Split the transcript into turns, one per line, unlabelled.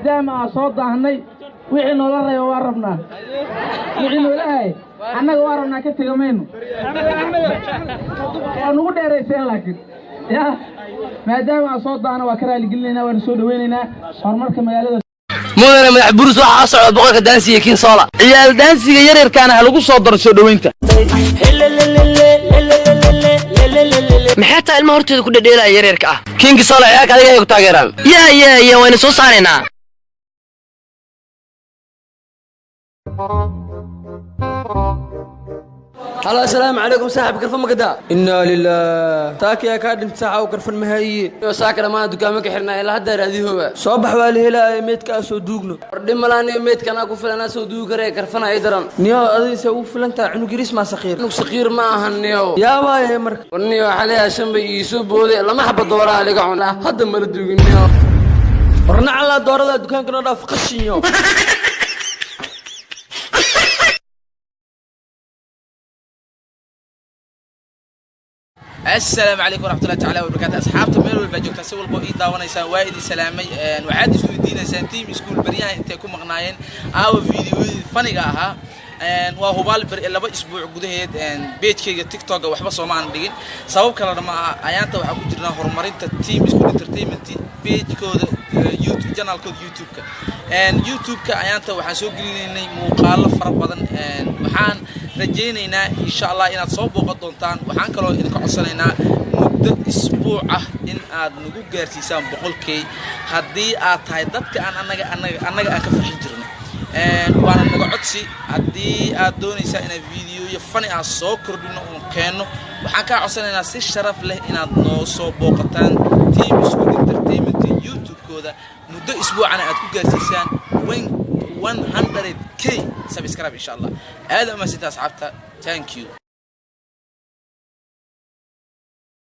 maadaama soo daahnay wixii noola reebo waa rabnaa wixii noolahay annaga waa rabnaa ka tagamayno waa nugu dheerayseen laakiin ya maadaama soo daahna waa ka raali gelinaynaa waan soo dhaweynaynaa horumarka magaalada
mudane madax buris waxa socda boqolka daansiga kiin soola ciyaal daansiga yaryarkaana ha lagu soo daro soo dhaweynta maxay tahay ilmo horteeda ku dhadheelaya yaryarka ah kiinka soola ciyaarka adiga ay ku taageeraan ya wayna soo saaraynaa
هلا السلام عليكم صاحب كرفن مقدا إنا لله تاكي يا كادم ساعة وكرفن مهي ساكر ما دكامك حرنا إلا هدا هذه هو صباح والي هلا ميت كاسو دوغنو ردم ملاني ميت كان أكو فلان سو دوغ ري كرفن أيدران نيو أذي سو فلان تا عنو جريس ما صغير عنو صغير ما هنيو يا واي مرك ونيو عليها شنبي يسوب بودي لما حب الدورة عليك عنا هدا مردوغ نيو ورنا على دورة دكان كنا فقشينيو
السلام عليكم ورحمة الله تعالى وبركاته أصحابتي ميل والباجوكتا سوى البوئيدا ونيسان وايدي سلامي وعاد سويدينا سانتيم سكول بريان انت يكون مغناين او فيديو فانيغا اها waa hubaal bar laba isbuuc gudaheed page-kayga TikTok waxba soo ma aan dhigin sabab kale ma ayaanta waxa ku jirnaa horumarinta team school entertainment page-kooda YouTube channel-kooda YouTube-ka ayaanta waxaan soo gelinaynay muuqaalo fara badan waxaan rajaynaynaa insha Allah inaad soo booqan doontaan waxaan kaloo idinka codsanaynaa muddo isbuuc ah in aad nagu gaarsiisaan 100k haddii aad tahay dadka aan annaga aan ka farxin jirnay وانا نقعدسي هدي أدوني ساينا فيديو يفني على الصوكر بينه وكانه وحكى عصنا ناس الشرف له إن نوصو بوقتان تيم سكول انترتينمنت يوتيوب كذا مدة أسبوع أنا أتوقع جالسين وين 100k سبسكرايب إن شاء الله هذا ما ستة أصحابته ثانك يو